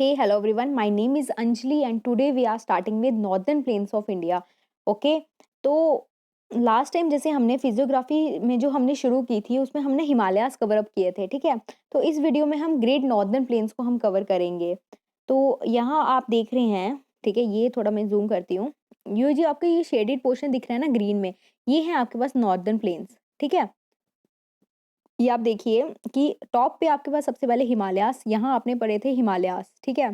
Hey, hello everyone. My name is Anjali and today we are starting with Northern Plains of India. Okay, तो last time जैसे हमने physiography में जो हमने शुरू की थी उसमें हमने हिमालयास कवर अप किए थे, ठीक है। तो इस वीडियो में हम ग्रेट नॉर्दर्न प्लेन्स को हम कवर करेंगे। तो यहाँ आप देख रहे हैं, ठीक है, ये थोड़ा मैं जूम करती हूँ। ये जो आपका ये शेडेड पोर्शन दिख रहा है ना ग्रीन में, ये है आपके पास नॉर्दर्न प्लेन्स, ठीक है। ये आप देखिए कि टॉप पे आपके पास सबसे पहले हिमालयास, यहाँ आपने पढ़े थे हिमालयास, ठीक है।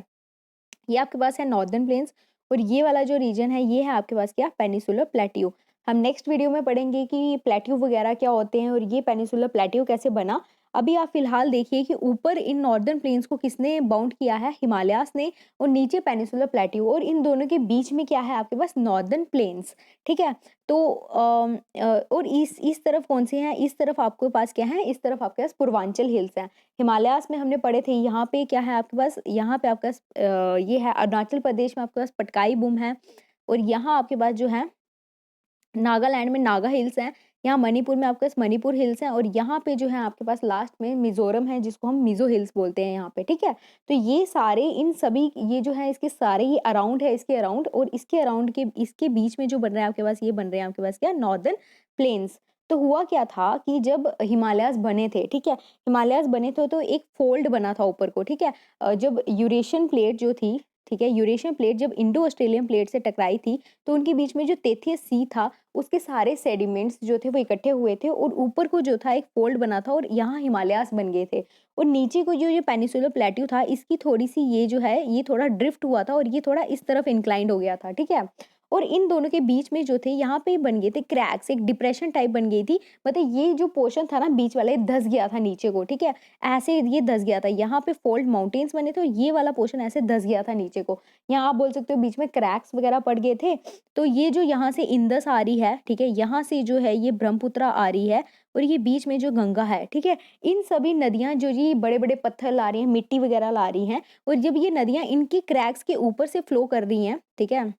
ये आपके पास है नॉर्दर्न प्लेन्स और ये वाला जो रीजन है ये है आपके पास क्या, पेनिसुलर प्लेट्यू। हम नेक्स्ट वीडियो में पढ़ेंगे कि प्लेट्यू वगैरह क्या होते हैं और ये पेनिसुलर प्लेट्यू कैसे बना। अभी आप फिलहाल देखिए कि ऊपर इन नॉर्दर्न प्लेन्स को किसने बाउंड किया है, हिमालयास ने, और नीचे पेनिसुलर प्लेट्यू, और इन दोनों के बीच में क्या है आपके पास, नॉर्दर्न प्लेन्स, ठीक है। तो और इस तरफ कौन से हैं, इस तरफ आपके पास क्या है, इस तरफ आपके पास पूर्वांचल हिल्स हैं। हिमालयास में हमने पढ़े थे, यहाँ पे क्या है आपके पास, यहाँ पे आपके पास ये है अरुणाचल प्रदेश में आपके पास पटकाई बूम है, और यहाँ आपके पास जो है नागालैंड में नागा हिल्स हैं। यहाँ मणिपुर में आपके पास मणिपुर हिल्स हैं, और यहाँ पे जो है आपके पास लास्ट में मिजोरम है जिसको हम मिजो हिल्स बोलते हैं यहाँ पे, ठीक है। तो ये सारे, इन सभी, ये जो है इसके सारे, ये अराउंड है इसके अराउंड, और इसके अराउंड के इसके बीच में जो बन रहा है आपके पास, ये बन रहे हैं आपके पास क्या, नॉर्दर्न प्लेन्स। तो हुआ क्या था कि जब हिमालयास बने थे, ठीक है, हिमालयास बने थे तो एक फोल्ड बना था ऊपर को, ठीक है। जब यूरेशियन प्लेट जो थी, ठीक है, यूरेशियन प्लेट जब इंडो ऑस्ट्रेलियन प्लेट से टकराई थी, तो उनके बीच में जो तेथियस सी था, उसके सारे सेडिमेंट्स जो थे वो इकट्ठे हुए थे, और ऊपर को जो था एक फोल्ड बना था, और यहाँ हिमालयास बन गए थे। और नीचे को जो ये पेनिसुलर प्लेट्यू था, इसकी थोड़ी सी ये जो है ये थोड़ा ड्रिफ्ट हुआ था, और ये थोड़ा इस तरफ इंक्लाइंड हो गया था, ठीक है। और इन दोनों के बीच में जो थे, यहाँ पे बन गए थे क्रैक्स, एक डिप्रेशन टाइप बन गई थी। मतलब ये जो पोर्शन था ना बीच वाला, ये धस गया था नीचे को, ठीक है। ऐसे ये धस गया था, यहाँ पे फोल्ड माउंटेन्स बने थे, और ये वाला पोर्शन ऐसे धस गया था नीचे को। यहाँ आप बोल सकते हो बीच में क्रैक्स वगैरह पड़ गए थे। तो ये जो यहाँ से इंदस आ रही है, ठीक है, यहाँ से जो है ये ब्रह्मपुत्रा आ रही है, और ये बीच में जो गंगा है, ठीक है। इन सभी नदियां जो ये बड़े बड़े पत्थर ला रही हैं, मिट्टी वगैरह ला रही हैं, और जब ये नदियां इनकी क्रैक्स के ऊपर से फ्लो कर रही हैं, ठीक है,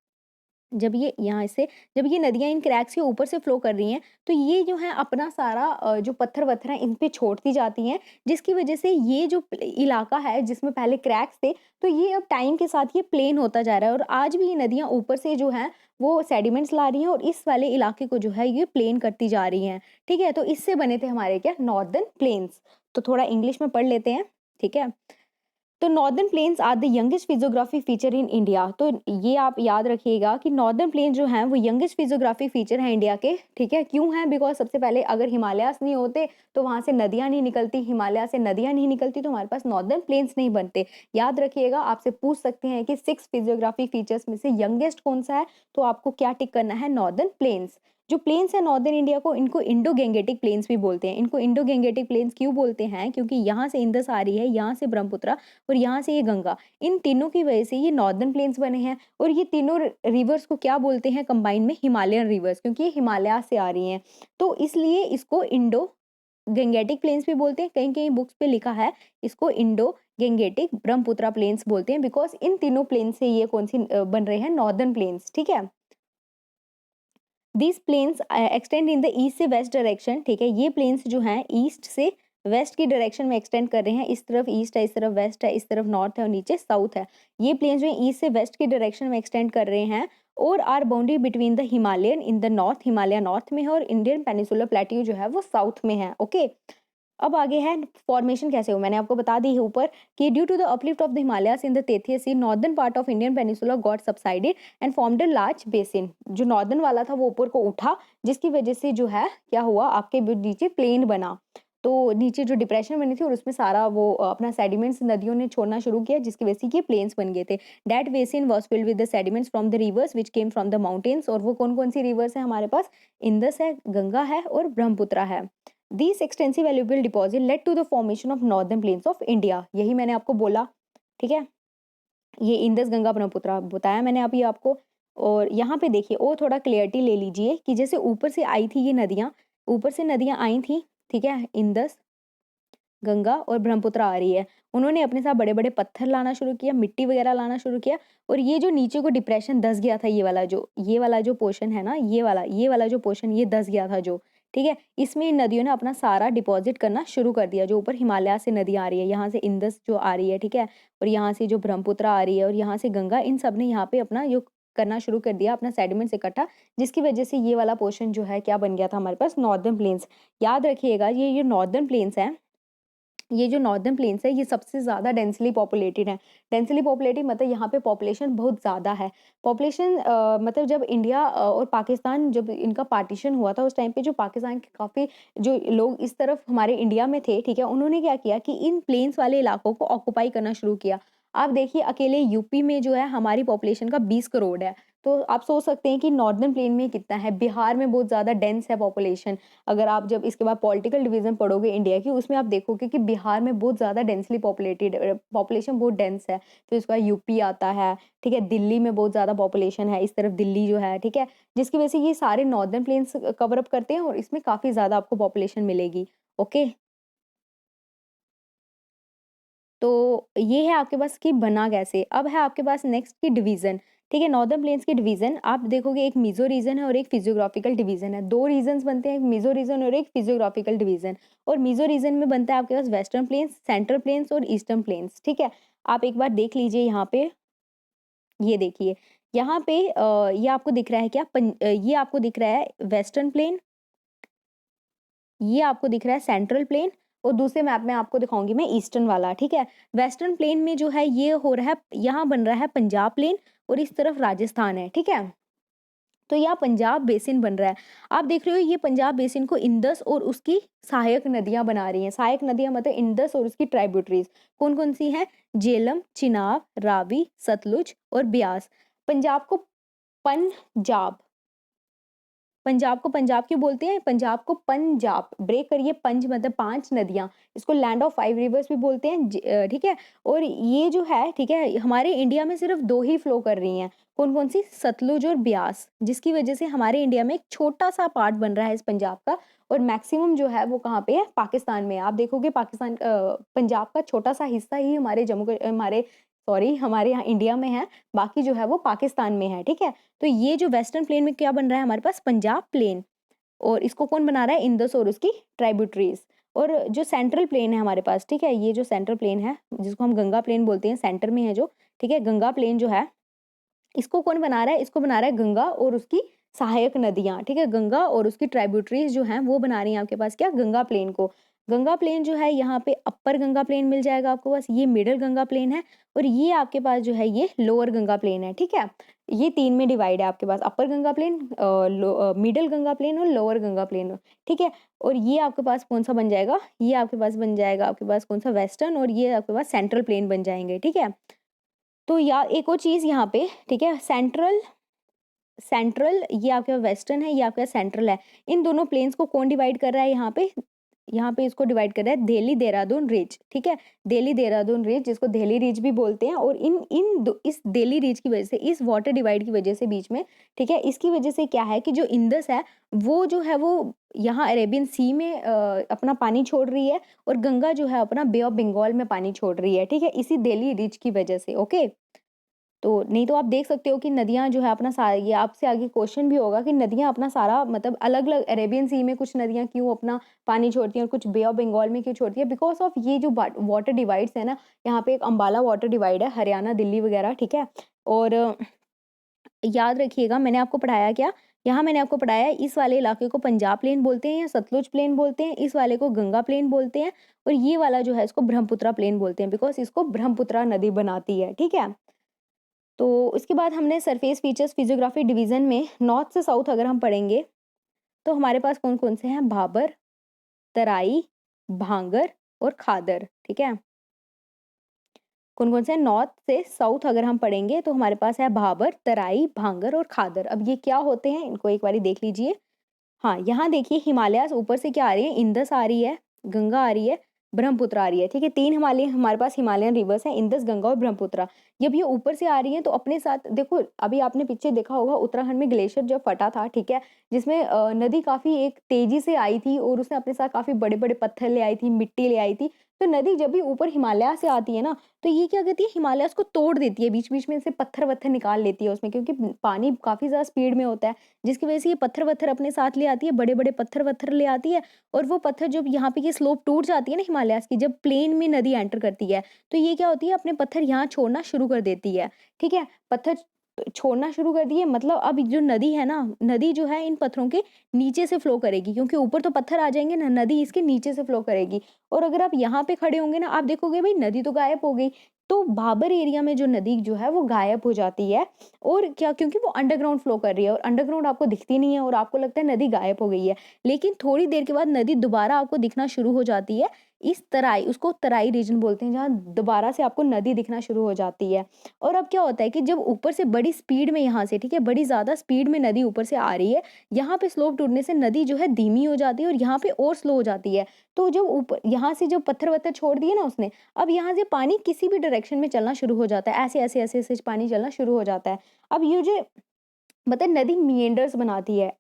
जब ये यहाँ से, जब ये नदियाँ इन क्रैक्स के ऊपर से फ्लो कर रही हैं, तो ये जो है अपना सारा जो पत्थर-वत्थर हैं इन पे छोड़ती जाती हैं, जिसकी वजह से ये जो इलाका है जिसमें पहले क्रैक्स थे, तो ये अब टाइम के साथ ये प्लेन होता जा रहा है, और आज भी ये नदियाँ ऊपर से जो हैं वो सेडिमेंट्स ला रही हैं, और इस वाले इलाके को जो है ये प्लेन करती जा रही हैं, ठीक है। तो इससे बने थे हमारे क्या, नॉर्दर्न प्लेन्स। तो थोड़ा इंग्लिश में पढ़ लेते हैं, ठीक है। तो northern plains are the youngest physiography feature in India. तो ये आप याद रखिएगा कि नॉर्दर्न प्लेन जो हैं वो यंगेस्ट फिजियोग्राफी फीचर है इंडिया के, ठीक है। क्यों है, बिकॉज सबसे पहले अगर हिमालयास नहीं होते तो वहां से नदियां नहीं निकलती, हिमालय से नदियां नहीं निकलती तो हमारे पास नॉर्दर्न प्लेन्स नहीं बनते। याद रखिएगा, आपसे पूछ सकते हैं कि 6 फिजियोग्राफी फीचर्स में से यंगेस्ट कौन सा है, तो आपको क्या टिक करना है, नॉर्दर्न प्लेन्स। जो प्लेन्स है नॉर्दर्न इंडिया को, इनको इंडो गैंगेटिक प्लेन्स भी बोलते हैं। इनको इंडो गैंगेटिक प्लेन्स क्यों बोलते हैं, क्योंकि यहाँ से इंदस आ रही है, यहाँ से ब्रह्मपुत्र, और यहाँ से ये गंगा, इन तीनों की वजह से ये नॉर्दर्न प्लेन्स बने हैं। और ये तीनों रिवर्स को क्या बोलते हैं कंबाइन में, हिमालयन रिवर्स, क्योंकि ये हिमालय से आ रही हैं, तो इसलिए इसको इंडो गंगेटिक प्लेन्स भी बोलते हैं। कहीं कहीं बुक्स पे लिखा है इसको इंडो गंगेटिक ब्रह्मपुत्र प्लेन्स बोलते हैं, बिकॉज इन तीनों प्लेन से ये कौन सी बन रहे हैं, नॉर्दर्न प्लेन्स, ठीक है। These plains extend in the east से वेस्ट डायरेक्शन, ठीक है। ये प्लेन्स जो हैं ईस्ट से वेस्ट की डायरेक्शन में एक्सटेंड कर रहे हैं। इस तरफ ईस्ट है, इस तरफ वेस्ट है, इस तरफ नॉर्थ है और नीचे साउथ है। ये प्लेन्स जो है ईस्ट से वेस्ट की डायरेक्शन में एक्सटेंड कर रहे हैं, और are boundary between the Himalayan in the north, Himalaya north में है, और इंडियन पेनिसुलर प्लेट्यू जो है वो साउथ में है, ओके। अब आगे है फॉर्मेशन कैसे हो, मैंने आपको बता दी है ऊपर कि due to the uplift of the Himalayas in the Tethys sea, northern part of Indian peninsula got subsided and formed a large basin. जो नॉर्दर्न वाला था वो ऊपर को उठा, जिसकी वजह से जो है क्या हुआ, आपके नीचे प्लेन बना। तो नीचे जो डिप्रेशन बनी थी और उसमें सारा वो अपना सेडिमेंट्स नदियों ने छोड़ना शुरू किया, जिसकी वजह से ये प्लेन्स बन गए थे। That basin was filled with the sediments from the reverse which came from the mountains. और वो कौन कौन सी रिवर्स है हमारे पास, इंदस है, गंगा है और ब्रह्मपुत्रा है। These extensive alluvial deposit led to the formation of northern plains of India। यही मैंने आपको बोला, ठीक है। ये इंदस गंगा ब्रह्मपुत्र बताया मैंने अभी आपको। और यहाँ पे देखिए और थोड़ा क्लियरिटी ले लीजिए कि जैसे ऊपर से आई थी ये नदियाँ, ऊपर से नदियाँ आई थी, ठीक है, इंदस, गंगा और ब्रह्मपुत्र आ रही है। उन्होंने अपने साथ बड़े-बड़े पत्थर लाना शुरू किया, मिट्टी वगैरह लाना शुरू किया, और ये जो नीचे को डिप्रेशन धँस गया था, ये वाला जो पोर्शन है ना, ये वाला जो पोर्शन ये धँस गया था जो, ठीक है? इसमें इन नदियों ने अपना सारा डिपॉज़िट करना शुरू कर दिया, जो ऊपर हिमालय से नदियाँ आ रही है, यहाँ से इंदस जो आ रही है, ठीक है? और यहाँ से जो ब्रह्मपुत्र आ रही है और यहाँ से गंगा, इन सब ने यहाँ पे अपना जो करना शुरू कर दिया, अपना सेडिमेंट्स इकट्ठा, जिसकी वजह से ये वाला पोर्शन जो है क्या बन गया था हमारे पास, नॉर्दर्न प्लेन्स। याद रखिएगा ये नॉर्दर्न प्लेन्स हैं, ये जो नॉर्दर्न प्लेन्स है ये सबसे ज़्यादा डेंसली पॉपुलेटेड है। डेंसली पॉपुलेटेड मतलब यहाँ पे पॉपुलेशन बहुत ज़्यादा है। पॉपुलेशन मतलब जब इंडिया और पाकिस्तान जब इनका पार्टीशन हुआ था, उस टाइम पे जो पाकिस्तान के काफ़ी जो लोग इस तरफ हमारे इंडिया में थे, ठीक है? उन्होंने क्या किया कि इन प्लेन्स वाले इलाकों को ऑक्युपाई करना शुरू किया। आप देखिए अकेले यूपी में जो है हमारी पॉपुलेशन का 20 करोड़ है। तो आप सोच सकते हैं कि नॉर्दर्न प्लेन में कितना है। बिहार में बहुत ज़्यादा डेंस है पॉपुलेशन। अगर आप जब इसके बाद पॉलिटिकल डिवीज़न पढ़ोगे इंडिया की, उसमें आप देखोगे कि बिहार में बहुत ज़्यादा डेंसली पॉपुलेटेड पॉपुलेशन बहुत डेंस है। फिर उसके बाद यूपी आता है, ठीक है? दिल्ली में बहुत ज़्यादा पॉपुलेशन है, इस तरफ दिल्ली जो है, ठीक है? जिसकी वजह से ये सारे नॉर्दर्न प्लेन्स कवर अप करते हैं और इसमें काफ़ी ज़्यादा आपको पॉपुलेशन मिलेगी। ओके? तो ये है आपके पास कि बना कैसे। अब है आपके पास नेक्स्ट की डिवीज़न, ठीक है? नॉर्दर्न प्लेन्स की डिवीज़न आप देखोगे, एक मीज़ो रीजन है और एक फिजियोग्राफिकल डिवीज़न है। 2 रीजन्स बनते हैं, एक मीज़ो रीजन और एक फिजियोग्राफिकल डिवीज़न। और मीज़ो रीजन में बनता है आपके पास वेस्टर्न प्लेन्स, सेंट्रल प्लेन्स और ईस्टर्न प्लेन्स, ठीक है? आप एक बार देख लीजिए यहाँ पे, ये देखिए, यहाँ पे ये आपको दिख रहा है क्या? ये आपको दिख रहा है वेस्टर्न प्लेन, ये आपको दिख रहा है सेंट्रल प्लेन और दूसरे मैप में आपको दिखाऊँगी मैं ईस्टर्न वाला, ठीक है? वेस्टर्न प्लेन में जो है ये हो रहा है, यहाँ बन रहा है पंजाब प्लेन और इस तरफ राजस्थान है, ठीक है? तो यहाँ पंजाब बेसिन बन रहा है। आप देख रहे हो ये पंजाब बेसिन को इंदस और उसकी सहायक नदियाँ बना रही हैं। सहायक नदियाँ मतलब इंदस और उसकी ट्राइब्यूटरीज़। कौन-कौन सी हैं? झेलम, चिनाब, रावी, सतलुज और ब्यास। पंजाब को पंजाब पंजाब को पंजाब क्यों बोलते हैं? पंजाब को पंजाब, ब्रेक करिए, पंज मतलब 5 नदियाँ, इसको लैंड ऑफ 5 रिवर्स भी बोलते हैं, ठीक है? और ये जो है, ठीक है, हमारे इंडिया में सिर्फ़ 2 ही फ्लो कर रही हैं, कौन-कौन सी? सतलुज और ब्यास, जिसकी वजह से हमारे इंडिया में एक छोटा-सा पार्ट बन रहा है इस पंजाब का और मैक्सिमम जो है वो कहाँ पे है? पाकिस्तान में है। आप देखोगे पाकिस्तान पंजाब का छोटा-सा हिस्सा ही हमारे सॉरी हमारे यहाँ इंडिया में है, बाकी जो है वो पाकिस्तान में है, ठीक है? तो ये जो वेस्टर्न प्लेन में क्या बन रहा है हमारे पास? पंजाब प्लेन और इसको कौन बना रहा है? इंदस और उसकी ट्राइब्यूटरीज। और जो सेंट्रल प्लेन है हमारे पास, ठीक है, ये जो सेंट्रल प्लेन है जिसको हम गंगा प्लेन बोलते हैं, सेंटर में है जो, ठीक है, गंगा प्लेन जो है, इसको कौन बना रहा है? इसको बना रहा है गंगा और उसकी सहायक नदियाँ, ठीक है? गंगा और उसकी ट्राइब्यूटरीज जो हैं वो बना रही हैं आपके पास क्या? गंगा प्लेन को। गंगा प्लेन जो है यहाँ पे अपर गंगा प्लेन मिल जाएगा आपको पास, ये मिडल गंगा प्लेन है और ये आपके पास जो है ये लोअर गंगा प्लेन है, ठीक है? ये 3 में डिवाइड है आपके पास, upper Ganga plain, middle Ganga plain और लोअर गंगा प्लेन, ठीक है? और ये आपके पास कौन-सा बन जाएगा? ये आपके पास बन जाएगा आपके पास कौन-सा? वेस्टर्न और ये आपके पास सेंट्रल प्लेन बन जाएँगे, ठीक है? तो या एक और चीज़ यहाँ पे, ठीक है, सेंट्रल सेंट्रल ये आपका वेस्टर्न है, ये आपका सेंट्रल है। इन दोनों प्लेन्स को कौन डिवाइड कर रहा है यहाँ पे? यहाँ पे इसको डिवाइड कर रहा है दिल्ली देहरादून रिज, ठीक है? दिल्ली देहरादून रिज जिसको दिल्ली रिज भी बोलते हैं और इन इन दो इस दिल्ली रिज की वजह से, इस वाटर डिवाइड की वजह से बीच में, ठीक है? इसकी वजह से क्या है कि जो इंदस है, वो जो है वो यहाँ अरेबियन सी में अपना पानी छोड़ रही है और गंगा जो है अपना बे ऑफ बंगाल में पानी छोड़ रही है, ठीक है? इसी दिल्ली रिज की वजह से, ओके? तो नहीं तो आप देख सकते हो कि नदियाँ जो है अपना ये आपसे आगे क्वेश्चन भी होगा कि नदियाँ अपना सारा मतलब अलग-अलग अरेबियन सी में कुछ नदियाँ क्यों अपना पानी छोड़ती हैं और कुछ बे ऑफ बंगाल में क्यों छोड़ती है? बिकॉज़ ऑफ ये जो वाटर डिवाइड्स है ना, यहाँ पे एक अम्बाला वाटर डिवाइड है, हरियाणा, दिल्ली वगैरह, ठीक है? और याद रखिएगा मैंने आपको पढ़ाया क्या? यहाँ मैंने आपको पढ़ाया है इस वाले इलाके को पंजाब प्लेन बोलते हैं या सतलुज प्लेन बोलते हैं, इस वाले को गंगा प्लेन बोलते हैं और ये वाला जो है इसको ब्रह्मपुत्रा प्लेन बोलते हैं बिकॉज़ इसको ब्रह्मपुत्रा नदी बनाती है, ठीक है? तो उसके बाद हमने सरफेस फीचर्स फिजियोग्राफी डिवीजन में नॉर्थ से साउथ अगर हम पढ़ेंगे तो हमारे पास कौन-कौन से हैं? भाबर, तराई, भांगर और खादर, ठीक है? कौन-कौन से हैं? नॉर्थ से साउथ अगर हम पढ़ेंगे तो हमारे पास है भाबर, तराई, भांगर और खादर। अब ये क्या होते हैं? इनको एक बारी देख लीजिए। हाँ, यहाँ देखिए हिमालयाज़ ऊपर से क्या आ रही है? इंदस आ रही है, गंगा आ रही है, ब्रह्मपुत्र आ रही है, ठीक है? 3 हिमालय हमारे पास हिमालयन रिवर्स हैं, इंदस, गंगा और ब्रह्मपुत्र। जब ये ऊपर से आ रही हैं तो अपने साथ देखो अभी आपने पीछे देखा होगा उत्तराखंड में ग्लेशियर जब फटा था, ठीक है? जिसमें नदी काफ़ी एक तेज़ी से आई थी और उसने अपने साथ काफ़ी बड़े-बड़े पत्थर ले आई थी, मिट्टी ले आई थी। तो नदी जब भी ऊपर हिमालय से आती है ना, तो ये क्या करती है, हिमालयाज़ को तोड़ देती है, बीच-बीच में से पत्थर-वत्थर निकाल लेती है उसमें, क्योंकि पानी काफ़ी ज़्यादा स्पीड में होता है, जिसकी वजह से ये पत्थर-वत्थर अपने साथ ले आती है, बड़े-बड़े पत्थर-वत्थर ले आती है। और वो पत्थर जब यहाँ पे ये स्लोप टूट जाती है ना हिमालयाज़ की, जब प्लेन में नदी एंटर करती है, तो ये क्या होती है, अपने पत्थर यहाँ छोड़ना शुरू कर देती है, ठीक है? पत्थर छोड़ना शुरू कर दिए, मतलब अब जो नदी है ना, नदी जो है इन पत्थरों के नीचे से फ्लो करेगी, क्योंकि ऊपर तो पत्थर आ जाएँगे ना, नदी इसके नीचे से फ्लो करेगी। और अगर आप यहाँ पे खड़े होंगे ना, आप देखोगे भई नदी तो गायब हो गई। तो भाबर एरिया में जो नदी जो है वो गायब हो जाती है, और क्या, क्योंकि वो अंडरग्राउंड फ्लो कर रही है और अंडरग्राउंड आपको दिखती नहीं है और आपको लगता है नदी गायब हो गई है। लेकिन थोड़ी देर के बाद नदी दोबारा आपको दिखना शुरू हो जाती है। इस तराई, उसको तराई रीजन बोलते हैं, जहाँ दोबारा से आपको नदी दिखना शुरू हो जाती है। और अब क्या होता है कि जब ऊपर से बड़ी स्पीड में यहाँ से, ठीक है, बड़ी ज़्यादा स्पीड में नदी ऊपर से आ रही है, यहाँ पे स्लोप टूटने से नदी जो है धीमी हो जाती है और यहाँ पे और स्लो हो जाती है। तो जब ऊपर यहाँ से जब पत्थर-वत्थर छोड़ दिए ना उसने, अब यहाँ से पानी किसी भी डायरेक्शन में चलना शुरू हो जाता है। ऐसे-ऐसे पानी चलना शुरू हो जाता है। अब ये जो मतलब नदी मिएंडर्स बनाती है,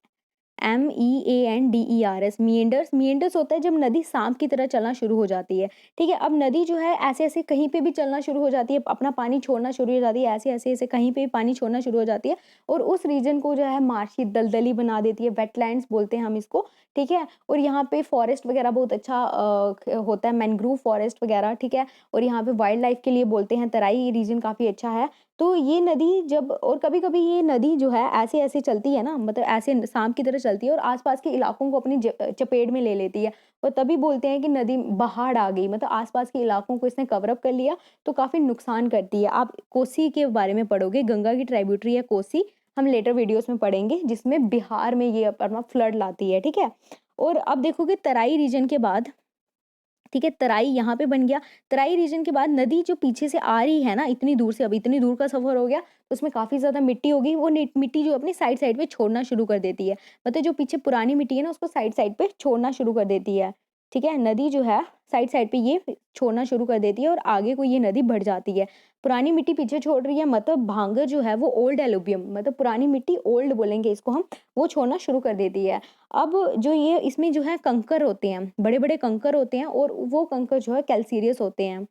MEANDERS, मिएंडर्स, मिएंडर्स होता है जब नदी सांप की तरह चलना शुरू हो जाती है, ठीक है? अब नदी जो है ऐसे-ऐसे कहीं पे भी चलना शुरू हो जाती है, अपना पानी छोड़ना शुरू हो जाती है, ऐसे-ऐसे कहीं पे भी पानी छोड़ना शुरू हो जाती है, और उस रीजन को जो है मार्शी दलदली बना देती है, वेटलैंड्स बोलते हैं हम इसको, ठीक है? और यहाँ पे फॉरेस्ट वगैरह बहुत अच्छा होता है, मैंग्रोव फॉरेस्ट वगैरह, ठीक है? और यहाँ पे वाइल्ड लाइफ के लिए बोलते हैं, तराई रीजन काफ़ी अच्छा है। तो ये नदी जब, और कभी-कभी ये नदी जो है ऐसे-ऐसे चलती है ना, मतलब ऐसे सांप की तरह चलती है और आस-पास के इलाकों को अपनी चपेट में ले लेती है, और तभी बोलते हैं कि नदी बाढ़ आ गई, मतलब आस-पास के इलाकों को इसने कवर अप कर लिया, तो काफ़ी नुकसान करती है। आप कोसी के बारे में पढ़ोगे, गंगा की ट्राइब्यूटरी है कोसी, हम लेटर वीडियोज़ में पढ़ेंगे, जिसमें बिहार में ये अपना फ्लड लाती है, ठीक है? और अब देखोगे तराई रीजन के बाद, ठीक है, तराई यहाँ पे बन गया। तराई रीजन के बाद नदी जो पीछे से आ रही है ना, इतनी दूर से, अब इतनी दूर का सफ़र हो गया, तो उसमें काफ़ी ज़्यादा मिट्टी होगी, वो मिट्टी जो अपनी साइड-साइड पे छोड़ना शुरू कर देती है। मतलब जो पीछे पुरानी मिट्टी है ना, उसको साइड-साइड पे छोड़ना शुरू कर देती है, ठीक है? नदी जो है साइड-साइड पे ये छोड़ना शुरू कर देती है और आगे को ये नदी बढ़ जाती है। पुरानी मिट्टी पीछे छोड़ रही है, मतलब भांगर जो है वो ओल्ड एलुवियम, मतलब पुरानी मिट्टी, ओल्ड बोलेंगे इसको हम, वो छोड़ना शुरू कर देती है। अब जो ये इसमें जो है कंकर होते हैं, बड़े-बड़े कंकर होते हैं, और वो कंकर जो है कैल्सीरियस होते हैं,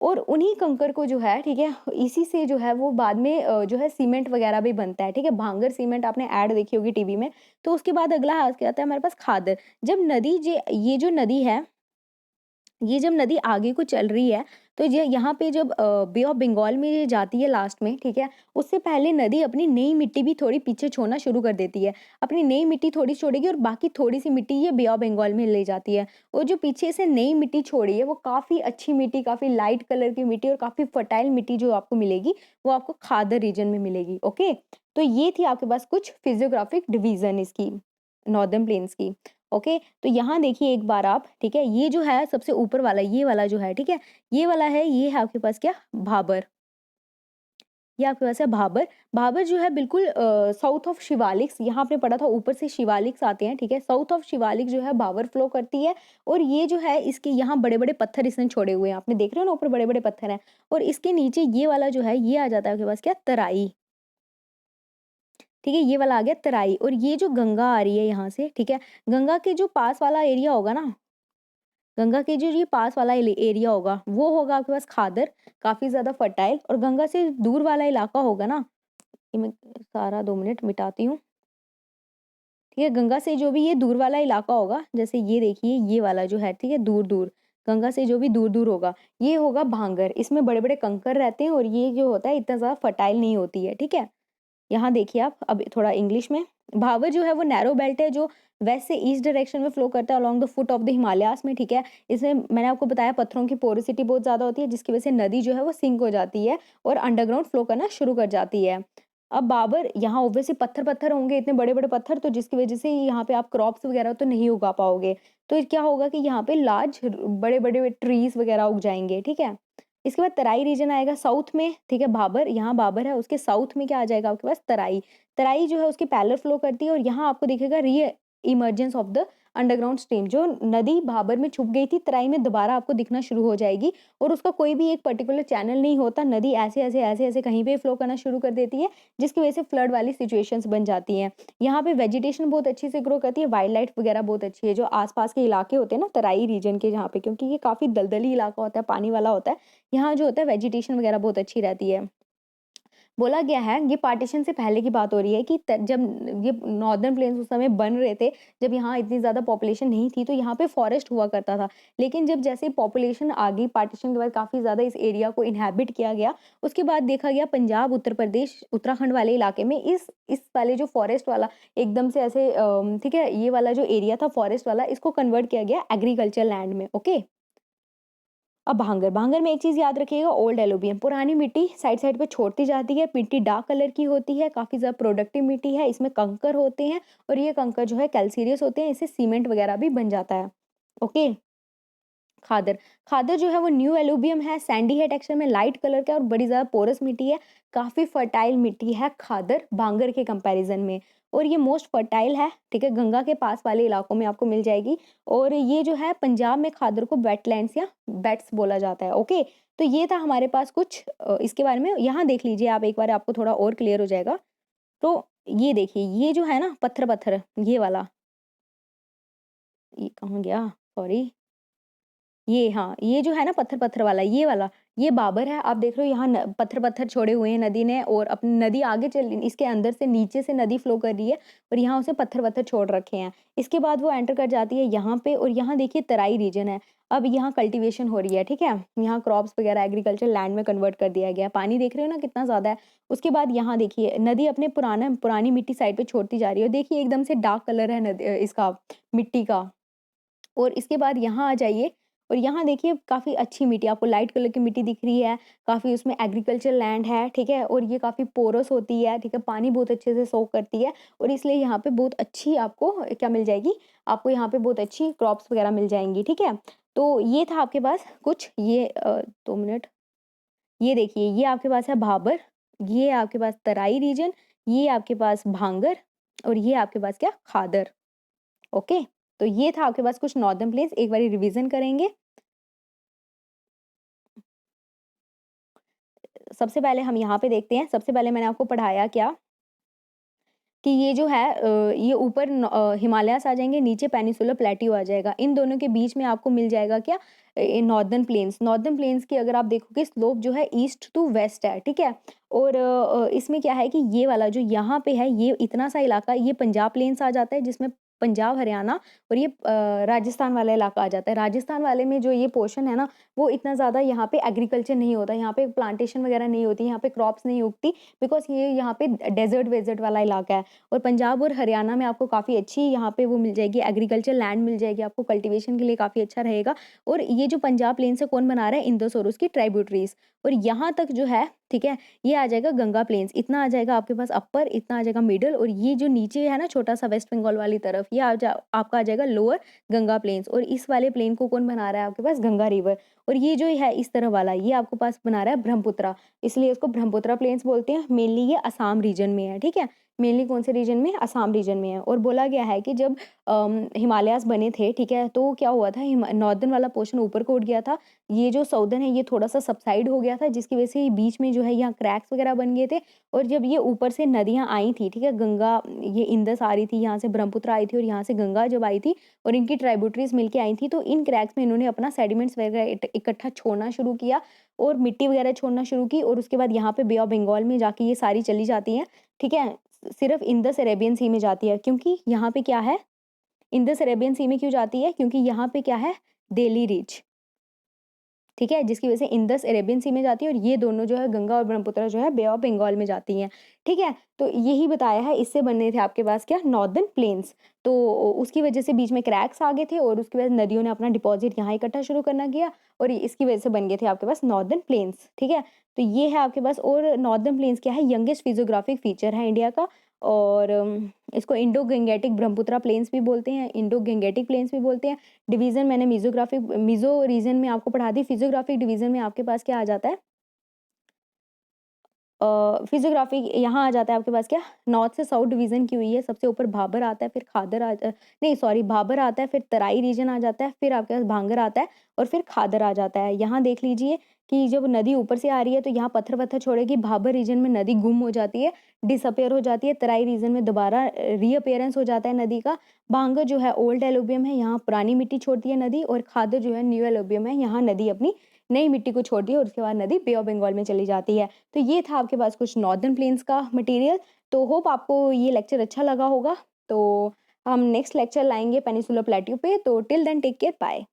और उन्हीं कंकर को जो है, ठीक है, इसी से जो है वो बाद में जो है सीमेंट वगैरह भी बनता है, ठीक है? भांगर सीमेंट आपने ऐड देखी होगी टीवी में। तो उसके बाद अगला आ जाता है हमारे पास खादर। जब नदी जे ये जो नदी है, ये जब नदी आगे को चल रही है, तो ये यहाँ पे जब बे ऑफ बंगाल में ये जाती है लास्ट में, ठीक है? उससे पहले नदी अपनी नई मिट्टी भी थोड़ी पीछे छोड़ना शुरू कर देती है। अपनी नई मिट्टी थोड़ी छोड़ेगी और बाकी थोड़ी-सी मिट्टी ये बे ऑफ बंगाल में ले जाती है। और जो पीछे से नई मिट्टी छोड़ी है, वो काफ़ी अच्छी मिट्टी, काफ़ी लाइट कलर की मिट्टी और काफ़ी फर्टाइल मिट्टी जो आपको मिलेगी, वो आपको खादर रीजन में मिलेगी, ओके? तो ये थी आपके पास कुछ फिजियोग्राफिक डिवीज़न इसकी, नॉर्दर्न प्लेन्स की। ओके, तो यहाँ देखिए एक बार आप, ठीक है, ये जो है सबसे ऊपर वाला, ये वाला जो है, ठीक है, ये वाला है, ये है आपके पास क्या, भाबर। ये आपके पास है भाबर। भाबर जो है बिल्कुल साउथ ऑफ शिवालिक्स, यहाँ आपने पढ़ा था ऊपर से शिवालिक्स आते हैं, ठीक है, साउथ ऑफ शिवालिक जो है भाबर फ्लो करती है। और ये जो है इसके यहाँ बड़े बड़े पत्थर इसने छोड़े हुए हैं, आपने देख रहे हो ना ऊपर बड़े बड़े पत्थर हैं। और इसके नीचे ये वाला जो है, ये आ जाता है आपके पास क्या, तराई, ठीक है, ये वाला आ गया तराई। और ये जो गंगा आ रही है यहाँ से, ठीक है, गंगा के जो पास वाला एरिया होगा ना, गंगा के जो ये पास वाला एरिया होगा, वो होगा आपके पास खादर, काफ़ी ज़्यादा फर्टाइल। और गंगा से दूर वाला इलाका होगा ना, ये मैं सारा 2 मिनट मिटाती हूँ, ठीक है? गंगा से जो भी ये दूर वाला इलाका होगा, जैसे ये देखिए ये वाला जो है, ठीक है? दूर-दूर, गंगा से जो भी दूर-दूर होगा, ये होगा भांगर। इसमें बड़े-बड़े कंकर रहते हैं और ये जो होता है इतना ज़्यादा फर्टाइल नहीं होती है, ठीक है? यहाँ देखिए आप, अब थोड़ा इंग्लिश में, भावर जो है वो नैरो बेल्ट है जो वेस्ट से ईस्ट डायरेक्शन में फ्लो करता है along the foot of the Himalayas में, ठीक है? इसमें मैंने आपको बताया पत्थरों की पोरोसिटी बहुत ज़्यादा होती है, जिसकी वजह से नदी जो है वो सिंक हो जाती है और अंडरग्राउंड फ्लो करना शुरू कर जाती है। अब बाबर यहाँ ऑब्वियसली पत्थर-पत्थर होंगे, इतने बड़े-बड़े पत्थर, तो जिसकी वजह से यहाँ पे आप क्रॉप्स वगैरह तो नहीं उगा पाओगे। तो क्या होगा कि यहाँ पे लार्ज बड़े-बड़े ट्रीज़ वगैरह उग जाएँगे, ठीक है? इसके बाद तराई रीजन आएगा साउथ में, ठीक है, भाबर, यहाँ भाबर है, उसके साउथ में क्या आ जाएगा आपके पास, तराई। तराई जो है उसकी पैरेलल फ्लो करती है और यहाँ आपको दिखेगा emergence of the underground stream. जो नदी भाबर में छुप गई थी, तराई में दोबारा आपको दिखना शुरू हो जाएगी और उसका कोई भी एक पर्टिकुलर चैनल नहीं होता, नदी ऐसे-ऐसे कहीं पे फ्लो करना शुरू कर देती है, जिसकी वजह से फ्लड वाली सिचुएशंस बन जाती हैं। यहाँ पे वेजिटेशन बहुत अच्छे से ग्रो करती है, वाइल्ड लाइफ वगैरह बहुत अच्छी है। जो आस-पास के इलाके होते हैं ना तराई रीजन के जहाँ पे, क्योंकि ये काफ़ी दलदली इलाका होता है, पानी वाला होता है, यहाँ जो होता है वेजिटेशन वगैरह बहुत अच्छी रहती है। बोला गया है, ये पार्टीशन से पहले की बात हो रही है कि जब ये नॉर्दर्न प्लेन्स उस समय बन रहे थे, जब यहाँ इतनी ज़्यादा पॉपुलेशन नहीं थी, तो यहाँ पे फॉरेस्ट हुआ करता था। लेकिन जब जैसे पॉपुलेशन आ गई, पार्टीशन के बाद काफ़ी ज़्यादा इस एरिया को इन्हेबिट किया गया, उसके बाद देखा गया पंजाब, उत्तर प्रदेश, उत्तराखंड वाले इलाके में इस वाले जो फॉरेस्ट वाला एकदम से ऐसे ठीक है, ये वाला जो एरिया था फॉरेस्ट वाला, इसको कन्वर्ट किया गया एग्रीकल्चर लैंड में, ओके। अब भांगर, भांगर में एक चीज़ याद रखिएगा, ओल्ड एलुवियम, पुरानी मिट्टी साइड-साइड पे छोड़ती जाती है, मिट्टी डार्क कलर की होती है, काफ़ी ज़्यादा प्रोडक्टिव मिट्टी है, इसमें कंकर होते हैं और ये कंकर जो है कैल्सीरियस होते हैं, इससे सीमेंट वगैरह भी बन जाता है। ओके। खादर, खादर जो है वो न्यू एलुवियम है, सैंडी है टेक्सचर में, लाइट कलर का और बड़ी ज़्यादा पोरस मिट्टी है, काफ़ी फर्टाइल मिट्टी है खादर भांगर के कंपैरिज़न में और ये मोस्ट फर्टाइल है, ठीक है? गंगा के पास वाले इलाकों में आपको मिल जाएगी और ये जो है पंजाब में खादर को वेटलैंड्स या बेट्स बोला जाता है, ओके? तो ये था हमारे पास कुछ इसके बारे में, यहाँ देख लीजिए आप एक बार, आपको थोड़ा और क्लियर हो जाएगा। तो ये देखिए, ये जो है ना पत्थर-पत्थर, ये वाला, ये कहाँ गया? सॉरी। ये हाँ, ये जो है ना पत्थर-पत्थर वाला, ये वाला, ये बाबर है। आप देख रहे हो यहाँ न पत्थर-पत्थर छोड़े हुए हैं नदी ने और अपनी नदी आगे चल, इसके अंदर से नीचे से नदी फ्लो कर रही है और यहाँ उसे पत्थर-वत्थर छोड़ रखे हैं। इसके बाद वो एंटर कर जाती है यहाँ पे और यहाँ देखिए तराई रीजन है। अब यहाँ कल्टीवेशन हो रही है, ठीक है? यहाँ क्रॉप्स वगैरह एग्रीकल्चर लैंड में कन्वर्ट कर दिया गया है। पानी देख रहे हो ना कितना ज़्यादा है। उसके बाद यहाँ देखिए नदी अपने पुरानी मिट्टी साइड पे छोड़ती जा रही है और देखिए एकदम से डार्क कलर है इसका मिट्टी का। और इसके बाद यहाँ आ जाइए और यहाँ देखिए काफ़ी अच्छी मिट्टी, आपको लाइट कलर की मिट्टी दिख रही है, काफ़ी उसमें एग्रीकल्चर लैंड है, ठीक है? और ये काफ़ी पोरस होती है, ठीक है? पानी बहुत अच्छे से सोक करती है और इसलिए यहाँ पे बहुत अच्छी आपको क्या मिल जाएगी, आपको यहाँ पे बहुत अच्छी क्रॉप्स वगैरह मिल जाएँगी, ठीक है? तो ये था आपके पास कुछ, ये 2 मिनट, ये देखिए ये आपके पास है भाबर, ये आपके पास तराई रीजन, ये आपके पास भांगर और ये आपके पास क्या, खादर। ओके, तो ये था आपके पास कुछ नॉर्दर्न प्लेन्स, एक बारी रिवीजन करेंगे। सबसे पहले हम यहाँ पे देखते हैं, सबसे पहले मैंने आपको पढ़ाया क्या कि ये जो है ये ऊपर हिमालयाज़ आ जाएँगे, नीचे पेनिनसुलर प्लेट्यू आ जाएगा। इन दोनों के बीच में आपको मिल जाएगा क्या, नॉर्दर्न प्लेन्स। नॉर्दर्न प्लेन्स की अगर आप देखोगे स्लोप जो है ईस्ट टू वेस्ट है, ठीक है? और इसमें क्या है कि ये वाला जो यहाँ पे है, ये इतना सा इलाका, ये पंजाब प्लेन्स आ जाता है जिसमें पंजाब, हरियाणा और ये राजस्थान वाला इलाका आ जाता है। राजस्थान वाले में जो ये पोर्शन है ना, वो इतना ज़्यादा यहाँ पे एग्रीकल्चर नहीं होता, यहाँ पे प्लांटेशन वगैरह नहीं होती, यहाँ पे क्रॉप्स नहीं उगती, बिकॉज़ ये यहाँ पे डेज़र्ट वेज़र्ट वाला इलाका है। और पंजाब और हरियाणा में आपको काफ़ी अच्छी यहाँ पे वो मिल जाएगी, एग्रीकल्चर लैंड मिल जाएगी आपको, कल्टीवेशन के लिए काफ़ी अच्छा रहेगा। और ये जो पंजाब प्लेन से कौन बना रहा है, इंदस और उसकी ट्राइब्यूटरीज, और यहाँ तक जो है, ठीक है, ये आ जाएगा गंगा प्लेन्स, इतना आ जाएगा आपके पास अपर, इतना आ जाएगा मिडल, और ये जो नीचे है ना छोटा सा वेस्ट बंगाल वाली तरफ, ये आपका आ जाएगा लोअर गंगा प्लेन्स। और इस वाले प्लेन को कौन बना रहा है आपके पास, गंगा रिवर। और ये जो है इस तरह वाला, ये आपको पास बना रहा है ब्रह्मपुत्रा, इसलिए इसको ब्रह्मपुत्रा प्लेन्स बोलते हैं। मेनली ये असम रीजन में है, ठीक है? मेनली कौन से रीजन में, असम रीजन में है। और बोला गया है कि जब हिमालयाज़ बने थे, ठीक है, तो क्या हुआ था, नॉर्दर्न वाला पोर्शन ऊपर को उठ गया था, ये जो साउदर्न है ये थोड़ा सा सबसाइड हो गया था, जिसकी वजह से ये बीच में जो है यहाँ क्रैक्स वगैरह बन गए थे। और जब ये ऊपर से नदियाँ आई थी, ठीक है, गंगा, ये इंदस आ रही थी, यहाँ से ब्रह्मपुत्र आई थी और यहाँ से गंगा जब आई थी और इनकी ट्राइब्यूटरीज मिलके आई थी, तो इन क्रैक्स में इन्होंने अपना सेडिमेंट्स वगैरह इकट्ठा छोड़ना शुरू किया और मिट्टी वगैरह छोड़ना शुरू की। और उसके बाद यहाँ पे बे ऑफ बंगाल में जाके ये सारी चली जाती हैं, ठीक है? सिर्फ इंडस अरेबियन सी में जाती है, क्योंकि यहाँ पे क्या है, इंडस अरेबियन सी में क्यों जाती है, क्योंकि यहाँ पे क्या है, देली रिच, ठीक है, जिसकी वजह से इंडस अरेबियन सी में जाती है और ये दोनों जो है गंगा और ब्रह्मपुत्र जो है बे ऑफ बंगाल में जाती हैं, ठीक है? तो यही बताया है, इससे बने थे आपके पास क्या, नॉर्दर्न प्लेन्स। तो उसकी वजह से बीच में क्रैक्स आ गए थे और उसकी वजह से नदियों ने अपना डिपॉजिट यहाँ इकट्ठा शुरू करना किया और इसकी वजह से बन गए थे आपके पास नॉर्दर्न प्लेन्स, ठीक है? तो ये है आपके पास। और नॉर्दर्न प्लेन्स क्या है, यंगेस्ट फिजियोग्राफिक फीचर है इंडिया का। और इसको इंडो गंगेटिक ब्रह्मपुत्रा प्लेन्स भी बोलते हैं, इंडो गंगेटिक प्लेन्स भी बोलते हैं। डिवीज़न मैंने मीज़ो रीजन में आपको पढ़ा दी। फिजियोग्राफिक डिवीज़न में आपके पास क्या आ जाता है, फिजियोग्राफी यहाँ आ जाता है आपके पास क्या, नॉर्थ से साउथ डिवीज़न की हुई है, सबसे ऊपर भाबर आता है, फिर खादर नहीं सॉरी भाबर आता है, फिर तराई रीजन आ जाता है, फिर आपके पास भांगर आता है और फिर खादर आ जाता है। यहाँ देख लीजिए कि जब नदी ऊपर से आ रही है तो यहाँ पत्थर-वत्थर छोड़ेगी, भाबर रीजन में नदी गुम हो जाती है, डिसअपियर हो जाती है, तराई रीजन में दोबारा रीअपियरेंस हो जाता है नदी का। भांगर जो है ओल्ड एलुवियम है, यहाँ पुरानी मिट्टी छोड़ती है नदी, और खादर जो है न्यू एलुवियम है, यहाँ नदी अपनी नई मिट्टी को छोड़ती है और उसके बाद नदी बे ऑफ बंगाल में चली जाती है। तो ये था आपके पास कुछ नॉर्दर्न प्लेन्स का मटेरियल। तो होप आपको ये लेक्चर अच्छा लगा होगा। तो हम नेक्स्ट लेक्चर लाएँगे पेनिनसुलर प्लेट्यू पे। तो till then take care, bye.